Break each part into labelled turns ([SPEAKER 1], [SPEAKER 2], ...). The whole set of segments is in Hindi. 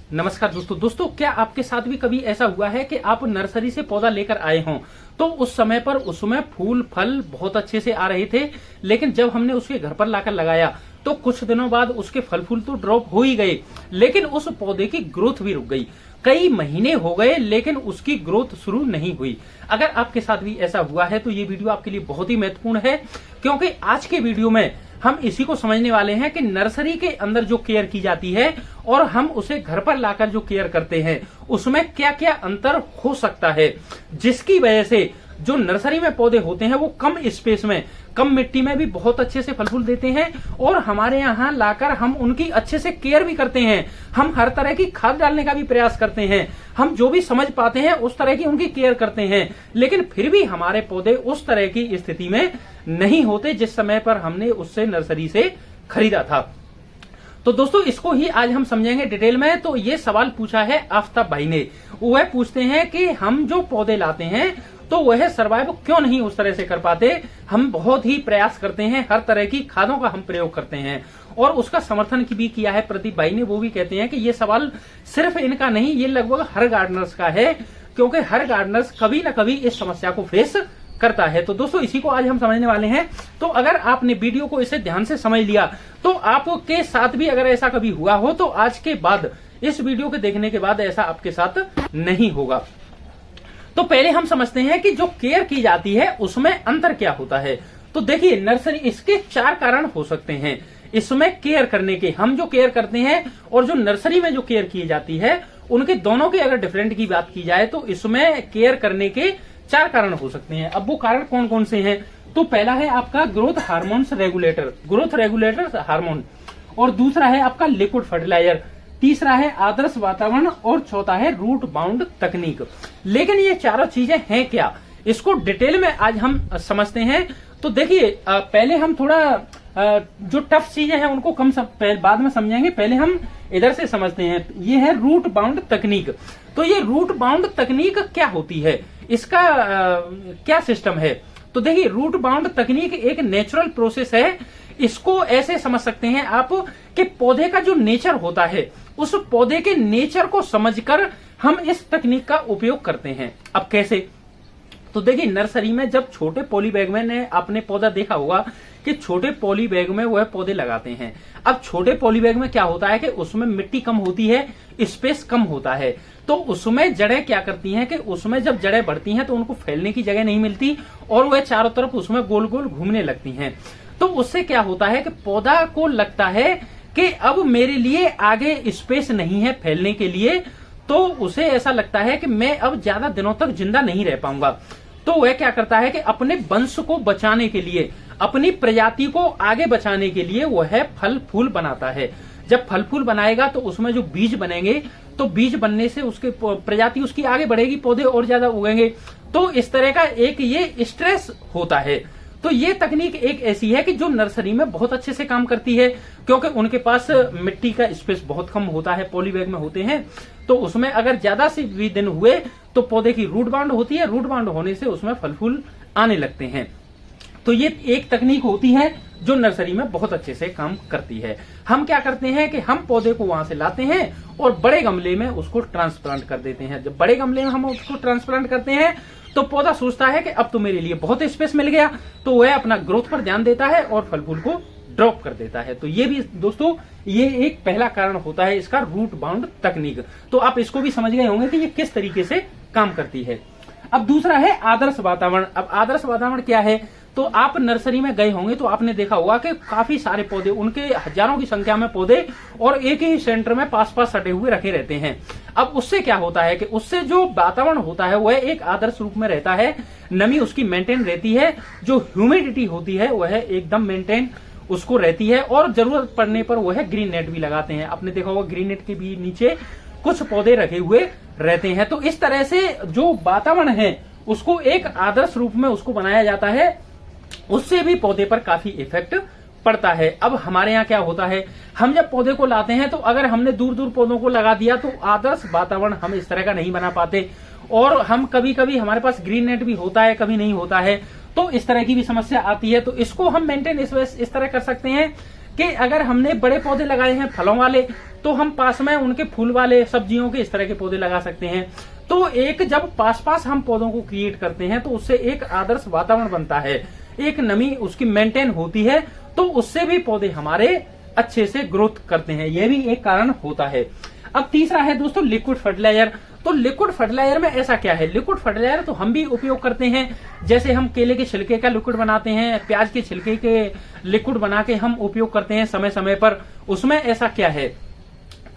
[SPEAKER 1] नमस्कार दोस्तों, क्या आपके साथ भी कभी ऐसा हुआ है कि आप नर्सरी से पौधा लेकर आए हों तो उस समय पर उसमें फूल फल बहुत अच्छे से आ रहे थे, लेकिन जब हमने उसके घर पर लाकर लगाया तो कुछ दिनों बाद उसके फल फूल तो ड्रॉप हो ही गए, लेकिन उस पौधे की ग्रोथ भी रुक गई। कई महीने हो गए लेकिन उसकी ग्रोथ शुरू नहीं हुई। अगर आपके साथ भी ऐसा हुआ है तो ये वीडियो आपके लिए बहुत ही महत्वपूर्ण है, क्योंकि आज के वीडियो में हम इसी को समझने वाले हैं कि नर्सरी के अंदर जो केयर की जाती है और हम उसे घर पर लाकर जो केयर करते हैं उसमें क्या क्या अंतर हो सकता है, जिसकी वजह से जो नर्सरी में पौधे होते हैं वो कम स्पेस में, कम मिट्टी में भी बहुत अच्छे से फल फूल देते हैं और हमारे यहाँ लाकर हम उनकी अच्छे से केयर भी करते हैं। हम हर तरह की खाद डालने का भी प्रयास करते हैं, हम जो भी समझ पाते हैं उस तरह की उनकी केयर करते हैं, लेकिन फिर भी हमारे पौधे उस तरह की स्थिति में नहीं होते जिस समय पर हमने उससे नर्सरी से खरीदा था। तो दोस्तों इसको ही आज हम समझेंगे डिटेल में। तो ये सवाल पूछा है आफ्ताब भाई ने। वह पूछते हैं कि हम जो पौधे लाते हैं तो वह सरवाइव क्यों नहीं उस तरह से कर पाते। हम बहुत ही प्रयास करते हैं, हर तरह की खादों का हम प्रयोग करते हैं और उसका समर्थन भी किया है प्रदीप भाई ने। वो भी कहते हैं कि ये सवाल सिर्फ इनका नहीं, ये लगभग हर गार्डनर्स का है, क्योंकि हर गार्डनर्स कभी ना कभी इस समस्या को फेस करता है। तो दोस्तों इसी को आज हम समझने वाले हैं। तो अगर आपने वीडियो को इसे ध्यान से समझ लिया तो आपके साथ भी अगर ऐसा कभी हुआ हो तो आज के बाद, इस वीडियो के देखने के बाद ऐसा आपके साथ नहीं होगा। तो पहले हम समझते हैं कि जो केयर की जाती है उसमें अंतर क्या होता है। तो देखिए नर्सरी, इसके 4 कारण हो सकते हैं इसमें केयर करने के। हम जो केयर करते हैं और जो नर्सरी में जो केयर की जाती है उनके दोनों के अगर डिफरेंट की बात की जाए तो इसमें केयर करने के 4 कारण हो सकते हैं। अब वो कारण कौन कौन से हैं? तो पहला है आपका growth hormones regulator, growth regulator hormone, और दूसरा है आपका लिक्विड फर्टिलाइजर, तीसरा है आदर्श वातावरण और चौथा है रूट बाउंड तकनीक। लेकिन ये चारों चीजें हैं क्या, इसको डिटेल में आज हम समझते हैं। तो देखिए पहले हम थोड़ा जो टफ चीजें हैं उनको बाद में समझेंगे, पहले हम इधर से समझते हैं। ये है रूट बाउंड तकनीक। तो ये रूट बाउंड तकनीक क्या होती है, इसका क्या सिस्टम है? तो देखिए रूट बाउंड तकनीक एक नेचुरल प्रोसेस है। इसको ऐसे समझ सकते हैं आप कि पौधे का जो नेचर होता है उस पौधे के नेचर को समझकर हम इस तकनीक का उपयोग करते हैं। अब कैसे? तो देखिए नर्सरी में जब छोटे पॉली बैग में आपने पौधा देखा होगा कि छोटे पॉली बैग में वह पौधे लगाते हैं। अब छोटे पॉली बैग में क्या होता है कि उसमें मिट्टी कम होती है, स्पेस कम होता है, तो उसमें जड़ें क्या करती हैं कि उसमें जब जड़ें बढ़ती हैं तो उनको फैलने की जगह नहीं मिलती और वह चारों तरफ उसमें गोल गोल घूमने लगती हैं। तो उससे क्या होता है कि पौधा को लगता है कि अब मेरे लिए आगे स्पेस नहीं है फैलने के लिए, तो उसे ऐसा लगता है कि मैं अब ज्यादा दिनों तक जिंदा नहीं रह पाऊंगा। तो वह क्या करता है कि अपने वंश को बचाने के लिए, अपनी प्रजाति को आगे बचाने के लिए वह फल फूल बनाता है। जब फल फूल बनाएगा तो उसमें जो बीज बनेंगे, तो बीज बनने से उसके प्रजाति उसकी आगे बढ़ेगी, पौधे और ज्यादा उगेंगे। तो इस तरह का एक ये स्ट्रेस होता है। तो ये तकनीक एक ऐसी है कि जो नर्सरी में बहुत अच्छे से काम करती है, क्योंकि उनके पास मिट्टी का स्पेस बहुत कम होता है, पॉली बैग में होते हैं, तो उसमें अगर ज्यादा से भी दिन हुए तो पौधे की रूट बाउंड होती है, रूट बाउंड होने से उसमें फल फूल आने लगते हैं। तो ये एक तकनीक होती है जो नर्सरी में बहुत अच्छे से काम करती है। हम क्या करते हैं कि हम पौधे को वहां से लाते हैं और बड़े गमले में उसको ट्रांसप्लांट कर देते हैं। जब बड़े गमले में हम उसको ट्रांसप्लांट करते हैं तो पौधा सोचता है कि अब तो मेरे लिए बहुत स्पेस मिल गया, तो वह अपना ग्रोथ पर ध्यान देता है और फल फूल को ड्रॉप कर देता है। तो ये भी दोस्तों ये एक पहला कारण होता है इसका, रूट बाउंड तकनीक। तो आप इसको भी समझ गए होंगे कि ये किस तरीके से काम करती है। अब दूसरा है आदर्श वातावरण। अब आदर्श वातावरण क्या है? तो आप नर्सरी में गए होंगे तो आपने देखा होगा कि काफी सारे पौधे, उनके हजारों की संख्या में पौधे और एक ही सेंटर में पास पास सटे हुए रखे रहते हैं। अब उससे क्या होता है कि उससे जो वातावरण होता है वह एक आदर्श रूप में रहता है, नमी उसकी मेंटेन रहती है, जो ह्यूमिडिटी होती है वह एकदम मेंटेन उसको रहती है, और जरूरत पड़ने पर वह ग्रीन नेट भी लगाते हैं। आपने देखा होगा ग्रीन नेट के भी नीचे कुछ पौधे रखे हुए रहते हैं। तो इस तरह से जो वातावरण है उसको एक आदर्श रूप में उसको बनाया जाता है, उससे भी पौधे पर काफी इफेक्ट पड़ता है। अब हमारे यहाँ क्या होता है, हम जब पौधे को लाते हैं तो अगर हमने दूर दूर पौधों को लगा दिया तो आदर्श वातावरण हम इस तरह का नहीं बना पाते, और हम कभी कभी हमारे पास ग्रीन नेट भी होता है, कभी नहीं होता है, तो इस तरह की भी समस्या आती है। तो इसको हम मेंटेन इस तरह कर सकते हैं कि अगर हमने बड़े पौधे लगाए हैं फलों वाले, तो हम पास में उनके फूल वाले सब्जियों के इस तरह के पौधे लगा सकते हैं। तो एक जब पास पास हम पौधों को क्रिएट करते हैं तो उससे एक आदर्श वातावरण बनता है, एक नमी उसकी मेंटेन होती है, तो उससे भी पौधे हमारे अच्छे से ग्रोथ करते हैं। यह भी एक कारण होता है। अब तीसरा है दोस्तों लिक्विड फर्टिलाइजर। तो लिक्विड फर्टिलाइजर में ऐसा क्या है, लिक्विड फर्टिलाइजर तो हम भी उपयोग करते हैं, जैसे हम केले के छिलके का लिक्विड बनाते हैं, प्याज के छिलके के लिक्विड बना के हम उपयोग करते हैं समय समय पर। उसमें ऐसा क्या है,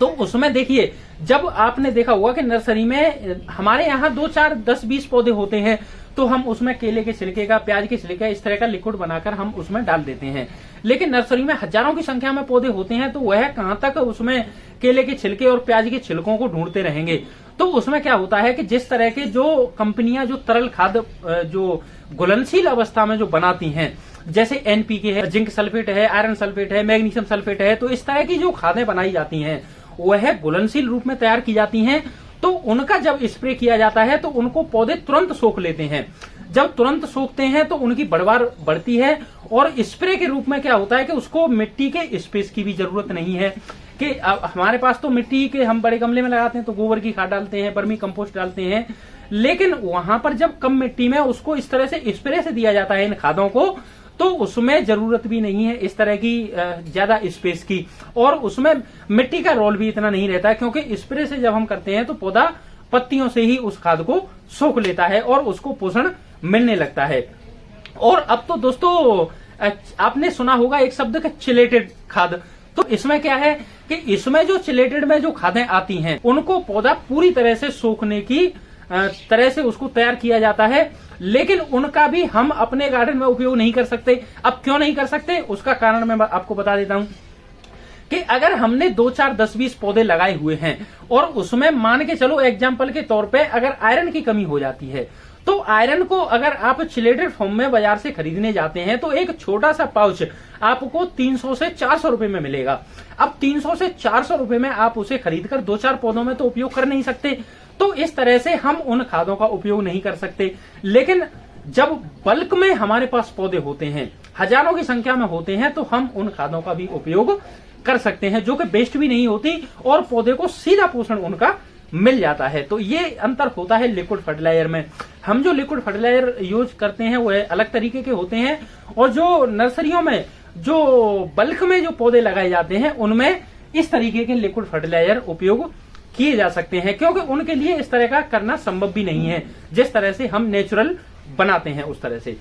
[SPEAKER 1] तो उसमें देखिए, जब आपने देखा होगा कि नर्सरी में हमारे यहाँ 2 4 10 20 पौधे होते हैं, तो हम उसमें केले के छिलके का, प्याज के छिलके का इस तरह का लिक्विड बनाकर हम उसमें डाल देते हैं। लेकिन नर्सरी में हजारों की संख्या में पौधे होते हैं, तो वह कहां तक उसमें केले के छिलके और प्याज के छिलकों को ढूंढते रहेंगे। तो उसमें क्या होता है कि जिस तरह के जो कंपनियां जो तरल खाद जो घुलनशील अवस्था में जो बनाती हैं, जैसे एनपीके है, जिंक सल्फेट है, आयरन सल्फेट है, मैग्नीशियम सल्फेट है, तो इस तरह की जो खादें बनाई जाती हैं वह घुलनशील रूप में तैयार की जाती हैं। तो उनका जब स्प्रे किया जाता है तो उनको पौधे तुरंत सोख लेते हैं। जब तुरंत सोखते हैं तो उनकी बढ़वार बढ़ती है, और स्प्रे के रूप में क्या होता है कि उसको मिट्टी के स्पेस की भी जरूरत नहीं है। कि हमारे पास तो मिट्टी के हम बड़े गमले में लगाते हैं तो गोबर की खाद डालते हैं, वर्मी कंपोस्ट डालते हैं, लेकिन वहां पर जब कम मिट्टी में उसको इस तरह से स्प्रे से दिया जाता है इन खादों को, तो उसमें जरूरत भी नहीं है इस तरह की ज्यादा स्पेस की, और उसमें मिट्टी का रोल भी इतना नहीं रहता है, क्योंकि स्प्रे से जब हम करते हैं तो पौधा पत्तियों से ही उस खाद को सोख लेता है और उसको पोषण मिलने लगता है। और अब तो दोस्तों आपने सुना होगा एक शब्द का चिलेटेड खाद। तो इसमें क्या है कि इसमें जो चिलेटेड में जो खादें आती हैं उनको पौधा पूरी तरह से सोखने की तरह से उसको तैयार किया जाता है, लेकिन उनका भी हम अपने गार्डन में उपयोग नहीं कर सकते। अब क्यों नहीं कर सकते, उसका कारण मैं आपको बता देता हूं कि अगर हमने 2 4 10 20 पौधे लगाए हुए हैं और उसमें मान के चलो एग्जाम्पल के तौर पे अगर आयरन की कमी हो जाती है, तो आयरन को अगर आप चिलेटेड फॉर्म में बाजार से खरीदने जाते हैं तो एक छोटा सा पाउच आपको 300 से 400 रुपए में मिलेगा। अब 300 से 400 रुपए में आप उसे खरीदकर 2 4 पौधों में तो उपयोग कर नहीं सकते, तो इस तरह से हम उन खादों का उपयोग नहीं कर सकते। लेकिन जब बल्क में हमारे पास पौधे होते हैं, हजारों की संख्या में होते हैं, तो हम उन खादों का भी उपयोग कर सकते हैं, जो कि वेस्ट भी नहीं होती और पौधे को सीधा पोषण उनका मिल जाता है। तो ये अंतर होता है लिक्विड फर्टिलाइजर में। हम जो लिक्विड फर्टिलाइजर यूज करते हैं वो अलग तरीके के होते हैं, और जो नर्सरियों में जो बल्क में जो पौधे लगाए जाते हैं उनमें इस तरीके के लिक्विड फर्टिलाइजर उपयोग किए जा सकते हैं, क्योंकि उनके लिए इस तरह का करना संभव भी नहीं है जिस तरह से हम नेचुरल बनाते हैं उस तरह से।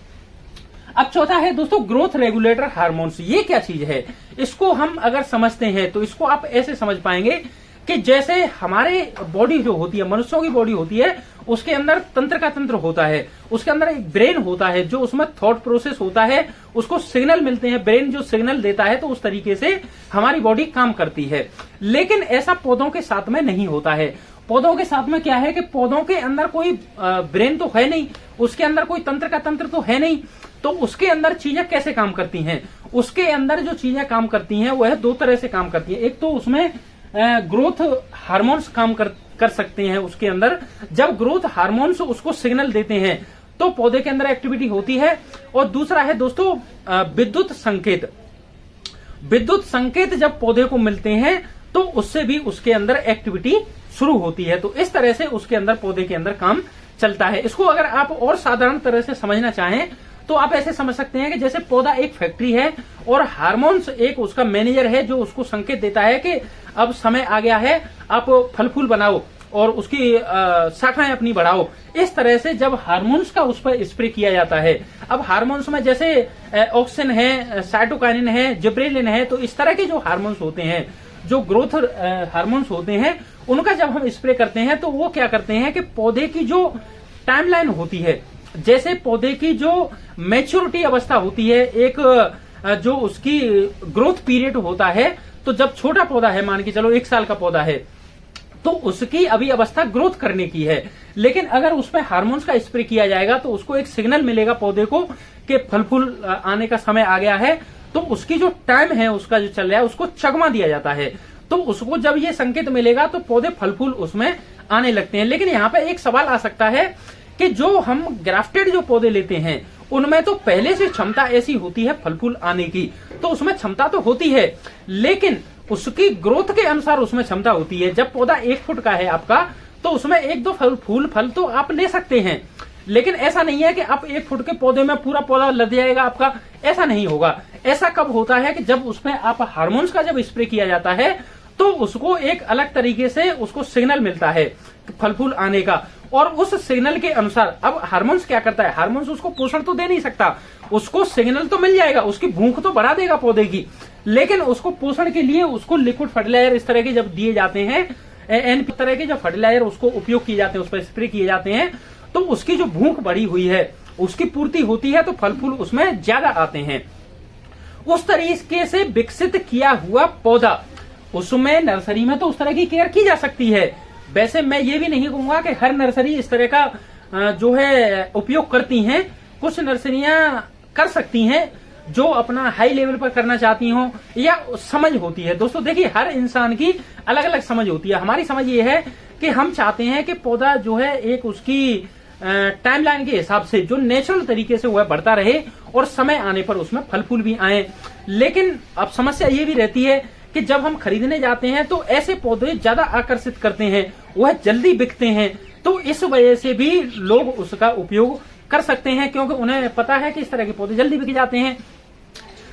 [SPEAKER 1] अब चौथा है दोस्तों ग्रोथ रेगुलेटर हार्मोन्स। ये क्या चीज है, इसको हम अगर समझते हैं तो इसको आप ऐसे समझ पाएंगे कि जैसे हमारे बॉडी जो होती है, मनुष्यों की बॉडी होती है, उसके अंदर तंत्र का तंत्र होता है, उसके अंदर एक ब्रेन होता है जो उसमें थॉट प्रोसेस होता है, उसको सिग्नल मिलते हैं, ब्रेन जो सिग्नल देता है तो उस तरीके से हमारी बॉडी काम करती है। लेकिन ऐसा पौधों के साथ में नहीं होता है। पौधों के साथ में क्या है कि पौधों के अंदर कोई ब्रेन तो है नहीं, उसके अंदर कोई तंत्र का तंत्र तो है नहीं, तो उसके अंदर चीजें कैसे काम करती हैं, उसके अंदर जो चीजें काम करती हैं वह 2 तरह से काम करती हैं। एक तो उसमें ग्रोथ हार्मोन्स काम कर सकते हैं उसके अंदर। जब ग्रोथ हार्मोन्स उसको सिग्नल देते हैं तो पौधे के अंदर एक्टिविटी होती है। और दूसरा है दोस्तों विद्युत संकेत। विद्युत संकेत जब पौधे को मिलते हैं तो उससे भी उसके अंदर एक्टिविटी शुरू होती है। तो इस तरह से उसके अंदर पौधे के अंदर काम चलता है। इसको अगर आप और साधारण तरह से समझना चाहें तो आप ऐसे समझ सकते हैं कि जैसे पौधा एक फैक्ट्री है और हार्मोन्स एक उसका मैनेजर है जो उसको संकेत देता है कि अब समय आ गया है, आप फल फूल बनाओ और उसकी शाखाएं अपनी बढ़ाओ। इस तरह से जब हार्मोन्स का उस पर स्प्रे किया जाता है, अब हार्मोन्स में जैसे ऑक्सिन है, साइटोकाइनिन है, जिब्रेलिन है, तो इस तरह के जो हार्मोन्स होते हैं, जो ग्रोथ हार्मोन्स होते हैं, उनका जब हम स्प्रे करते हैं तो वो क्या करते हैं कि पौधे की जो टाइमलाइन होती है, जैसे पौधे की जो मैच्योरिटी अवस्था होती है, एक जो उसकी ग्रोथ पीरियड होता है, तो जब छोटा पौधा है, मान के चलो 1 साल का पौधा है, तो उसकी अभी अवस्था ग्रोथ करने की है। लेकिन अगर उस पर हार्मोन्स का स्प्रे किया जाएगा तो उसको एक सिग्नल मिलेगा पौधे को कि फल फूल आने का समय आ गया है, तो उसकी जो टाइम है उसका जो चल रहा है उसको चकमा दिया जाता है। तो उसको जब ये संकेत मिलेगा तो पौधे फल फूल उसमें आने लगते हैं। लेकिन यहाँ पे एक सवाल आ सकता है कि जो हम ग्राफ्टेड जो पौधे लेते हैं उनमें तो पहले से क्षमता ऐसी होती है फल फूल आने की, तो उसमें क्षमता तो होती है, लेकिन उसकी ग्रोथ के अनुसार उसमें क्षमता होती है। जब पौधा 1 फुट का है आपका, तो उसमें 1-2 फूल फल तो आप ले सकते हैं, लेकिन ऐसा नहीं है कि आप 1 फुट के पौधे में पूरा पौधा लद जाएगा आपका, ऐसा नहीं होगा। ऐसा कब होता है कि जब उसमें आप हार्मोन्स का जब स्प्रे किया जाता है, तो उसको एक अलग तरीके से उसको सिग्नल मिलता है फल फूल आने का, और उस सिग्नल के अनुसार अब हार्मोन्स क्या करता है, हार्मोन्स उसको पोषण तो दे नहीं सकता, उसको सिग्नल तो मिल जाएगा, उसकी भूख तो बढ़ा देगा पौधे की, लेकिन उसको पोषण के लिए उसको लिक्विड फर्टिलाइजर इस तरह के जब दिए जाते हैं, एनपी तरह के जो फर्टिलाइजर उसको उपयोग किए जाते हैं, उस पर स्प्रे किए जाते हैं, तो उसकी जो भूख बढ़ी हुई है उसकी पूर्ति होती है, तो फल फूल उसमें ज्यादा आते हैं। उस तरीके से विकसित किया हुआ पौधा, उसमें नर्सरी में तो उस तरह की केयर की जा सकती है। वैसे मैं ये भी नहीं कहूंगा कि हर नर्सरी इस तरह का जो है उपयोग करती हैं, कुछ नर्सरियां कर सकती हैं जो अपना हाई लेवल पर करना चाहती हो, या समझ होती है। दोस्तों देखिए, हर इंसान की अलग अलग समझ होती है। हमारी समझ ये है कि हम चाहते हैं कि पौधा जो है एक उसकी टाइमलाइन के हिसाब से जो नेचुरल तरीके से वह बढ़ता रहे, और समय आने पर उसमें फल फूल भी आए। लेकिन अब समस्या ये भी रहती है कि जब हम खरीदने जाते हैं तो ऐसे पौधे ज्यादा आकर्षित करते हैं, वह जल्दी बिकते हैं, तो इस वजह से भी लोग उसका उपयोग कर सकते हैं, क्योंकि उन्हें पता है कि इस तरह के पौधे जल्दी बिक जाते हैं।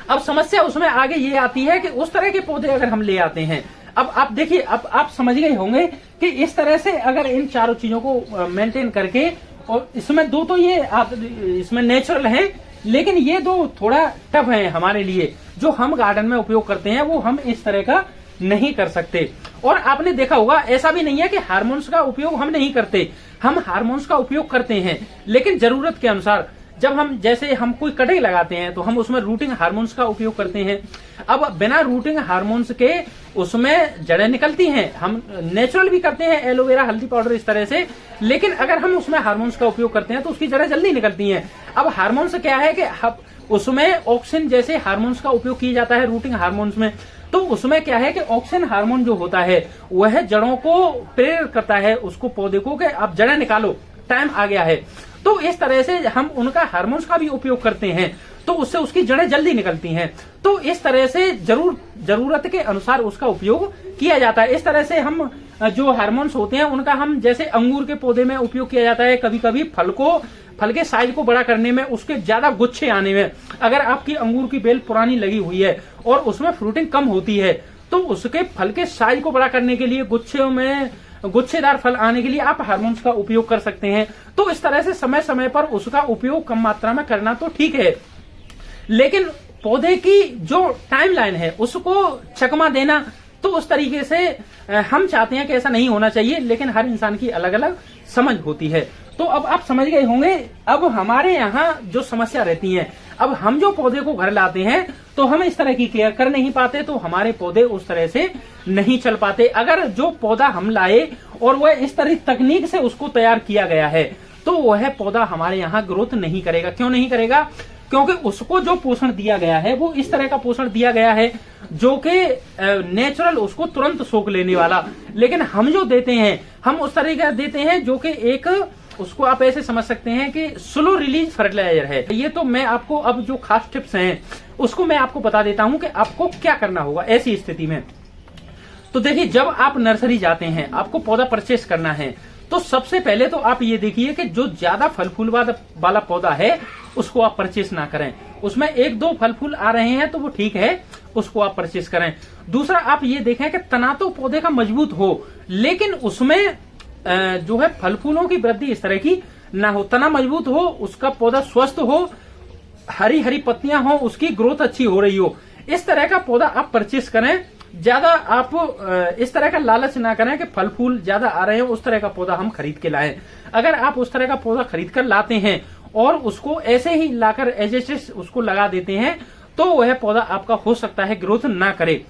[SPEAKER 1] अब समस्या उसमें आगे ये आती है कि उस तरह के पौधे अगर हम ले आते हैं, अब आप देखिए, अब आप समझ गए होंगे कि इस तरह से अगर इन चारों चीजों को मेंटेन करके, और इसमें 2 तो ये इसमें नेचुरल है, लेकिन ये 2 थोड़ा टफ है हमारे लिए, जो हम गार्डन में उपयोग करते हैं वो हम इस तरह का नहीं कर सकते। और आपने देखा होगा, ऐसा भी नहीं है कि हार्मोन्स का उपयोग हम नहीं करते, हम हार्मोन्स का उपयोग करते हैं, लेकिन जरूरत के अनुसार। जब हम जैसे हम कोई कटाई लगाते हैं तो हम उसमें रूटिंग हार्मोन्स का उपयोग करते हैं। अब बिना रूटिंग हार्मोन्स के उसमें जड़ें निकलती हैं, हम नेचुरल भी करते हैं, एलोवेरा, हल्दी पाउडर इस तरह से, लेकिन अगर हम उसमें हार्मोन्स का उपयोग करते हैं तो उसकी जड़ें जल्दी निकलती हैं। अब हार्मोन्स क्या है कि उसमें ऑक्सिन जैसे हार्मोन्स का उपयोग किया जाता है रूटिंग हार्मोन्स में, तो उसमें क्या है कि ऑक्सिन हार्मोन जो होता है वह जड़ों को प्रेरित करता है, उसको पौधे को कि आप जड़ें निकालो, टाइम आ गया है। तो इस तरह से हम उनका हार्मोन्स का भी उपयोग करते हैं, तो उससे उसकी जड़ें जल्दी निकलती हैं। तो इस तरह से जरूरत के अनुसार उसका उपयोग किया जाता है। इस तरह से हम जो हार्मोन्स होते हैं उनका हम जैसे अंगूर के पौधे में उपयोग किया जाता है, कभी कभी फल के साइज को बड़ा करने में, उसके ज्यादा गुच्छे आने में। अगर आपकी अंगूर की बेल पुरानी लगी हुई है और उसमें फ्रूटिंग कम होती है, तो उसके फल के साइज को बड़ा करने के लिए, गुच्छेदार फल आने के लिए आप हार्मोन्स का उपयोग कर सकते हैं। तो इस तरह से समय समय पर उसका उपयोग कम मात्रा में करना तो ठीक है, लेकिन पौधे की जो टाइमलाइन है उसको चकमा देना, तो उस तरीके से हम चाहते हैं कि ऐसा नहीं होना चाहिए, लेकिन हर इंसान की अलग अलग समझ होती है। तो अब आप समझ गए होंगे। अब हमारे यहाँ जो समस्या रहती है, अब हम जो पौधे को घर लाते हैं तो हम इस तरह की केयर कर नहीं पाते, तो हमारे पौधे उस तरह से नहीं चल पाते। अगर जो पौधा हम लाए और वह इस तरह तकनीक से उसको तैयार किया गया है, तो वह पौधा हमारे यहाँ ग्रोथ नहीं करेगा। क्यों नहीं करेगा? क्योंकि उसको जो पोषण दिया गया है वो इस तरह का पोषण दिया गया है जो कि नेचुरल, उसको तुरंत सोख लेने वाला। लेकिन हम जो देते हैं, हम उस तरह का देते हैं जो कि एक, उसको आप ऐसे समझ सकते हैं कि स्लो रिलीज फर्टिलाइजर है। ये तो मैं आपको अब जो खास टिप्स हैं उसको मैं आपको बता देता हूं कि आपको क्या करना होगा ऐसी स्थिति में। तो देखिए, जब आप नर्सरी जाते हैं, आपको पौधा परचेस करना है, तो सबसे पहले तो आप ये देखिए कि जो ज्यादा फल फूल वाला पौधा है उसको आप परचेस ना करें। उसमें 1-2 फल फूल आ रहे हैं तो वो ठीक है, उसको आप परचेस करें। दूसरा, आप ये देखें कि तना तो पौधे का मजबूत हो, लेकिन उसमें जो है फल फूलों की वृद्धि इस तरह की ना हो। तना मजबूत हो, उसका पौधा स्वस्थ हो, हरी हरी पत्तियां हो, उसकी ग्रोथ अच्छी हो रही हो, इस तरह का पौधा आप परचेस करें। ज्यादा आप इस तरह का लालच ना करें कि फल फूल ज्यादा आ रहे हैं, उस तरह का पौधा हम खरीद के लाएं। अगर आप उस तरह का पौधा खरीद कर लाते हैं और उसको ऐसे ही लाकर एज उसको लगा देते हैं, तो वह पौधा आपका हो सकता है ग्रोथ ना करे।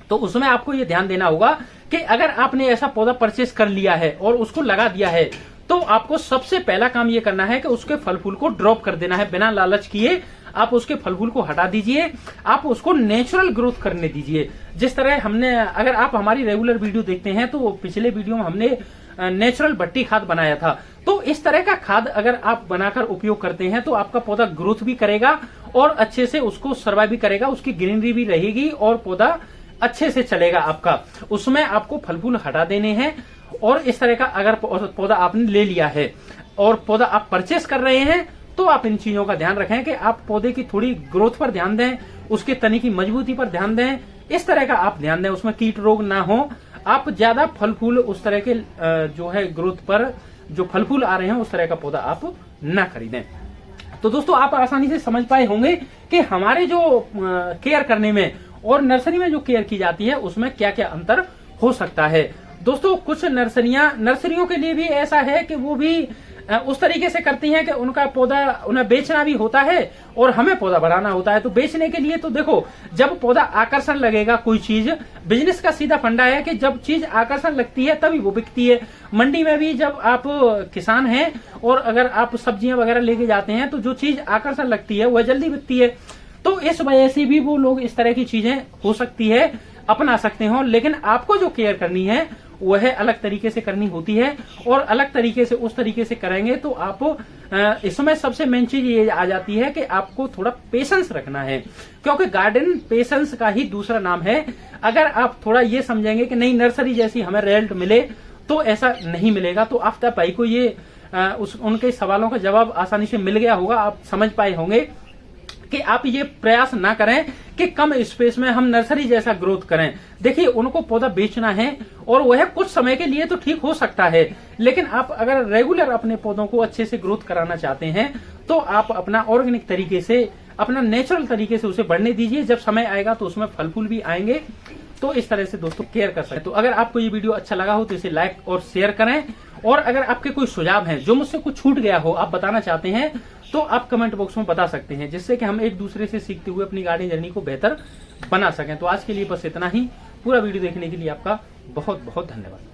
[SPEAKER 1] तो उसमें आपको ये ध्यान देना होगा कि अगर आपने ऐसा पौधा परचेस कर लिया है और उसको लगा दिया है, तो आपको सबसे पहला काम ये करना है कि उसके फल फूल को ड्रॉप कर देना है। बिना लालच किए आप उसके फल फूल को हटा दीजिए, आप उसको नेचुरल ग्रोथ करने दीजिए। जिस तरह हमने, अगर आप हमारी रेगुलर वीडियो देखते हैं तो पिछले वीडियो में हमने नेचुरल भट्टी खाद बनाया था। तो इस तरह का खाद अगर आप बनाकर उपयोग करते हैं तो आपका पौधा ग्रोथ भी करेगा और अच्छे से उसको सर्वाइव भी करेगा, उसकी ग्रीनरी भी रहेगी और पौधा अच्छे से चलेगा आपका। उसमें आपको फल फूल हटा देने हैं। और इस तरह का अगर पौधा आपने ले लिया है और पौधा आप परचेस कर रहे हैं, तो आप इन चीजों का ध्यान रखें कि आप पौधे की थोड़ी ग्रोथ पर ध्यान दें, उसके तने की मजबूती पर ध्यान दें, इस तरह का आप ध्यान दें, उसमें कीट रोग ना हो। आप ज्यादा फल फूल उस तरह के जो है ग्रोथ पर जो फल फूल आ रहे हैं उस तरह का पौधा आप ना खरीदें। तो दोस्तों आप आसानी से समझ पाए होंगे कि हमारे जो केयर करने में और नर्सरी में जो केयर की जाती है उसमें क्या क्या अंतर हो सकता है। दोस्तों कुछ नर्सरियों के लिए भी ऐसा है कि वो भी उस तरीके से करती हैं कि उनका पौधा उन्हें बेचना भी होता है और हमें पौधा बढ़ाना होता है। तो बेचने के लिए तो देखो, जब पौधा आकर्षण लगेगा, कोई चीज बिजनेस का सीधा फंडा है कि जब चीज आकर्षण लगती है तभी वो बिकती है। मंडी में भी जब आप किसान हैं और अगर आप सब्जियां वगैरह लेके जाते हैं तो जो चीज आकर्षण लगती है वह जल्दी बिकती है। तो इस वजह से भी वो लोग इस तरह की चीजें हो सकती है अपना सकते हो, लेकिन आपको जो केयर करनी है वह अलग तरीके से करनी होती है। और अलग तरीके से उस तरीके से करेंगे तो आप इसमें सबसे मेन चीज ये आ जाती है कि आपको थोड़ा पेशेंस रखना है, क्योंकि गार्डन पेशेंस का ही दूसरा नाम है। अगर आप थोड़ा ये समझेंगे कि नहीं नर्सरी जैसी हमें रिजल्ट मिले, तो ऐसा नहीं मिलेगा। तो आफ्ताब भाई को ये उनके सवालों का जवाब आसानी से मिल गया होगा, आप समझ पाए होंगे कि आप ये प्रयास ना करें कि कम स्पेस में हम नर्सरी जैसा ग्रोथ करें। देखिए उनको पौधा बेचना है और वह कुछ समय के लिए तो ठीक हो सकता है, लेकिन आप अगर रेगुलर अपने पौधों को अच्छे से ग्रोथ कराना चाहते हैं तो आप अपना ऑर्गेनिक तरीके से, अपना नेचुरल तरीके से उसे बढ़ने दीजिए। जब समय आएगा तो उसमें फल फूल भी आएंगे। तो इस तरह से दोस्तों केयर कर सकते हैं। तो अगर आपको ये वीडियो अच्छा लगा हो तो इसे लाइक और शेयर करें। और अगर आपके कोई सुझाव हैं जो मुझसे कुछ छूट गया हो, आप बताना चाहते हैं, तो आप कमेंट बॉक्स में बता सकते हैं, जिससे कि हम एक दूसरे से सीखते हुए अपनी गार्डनिंग जर्नी को बेहतर बना सकें। तो आज के लिए बस इतना ही। पूरा वीडियो देखने के लिए आपका बहुत बहुत धन्यवाद।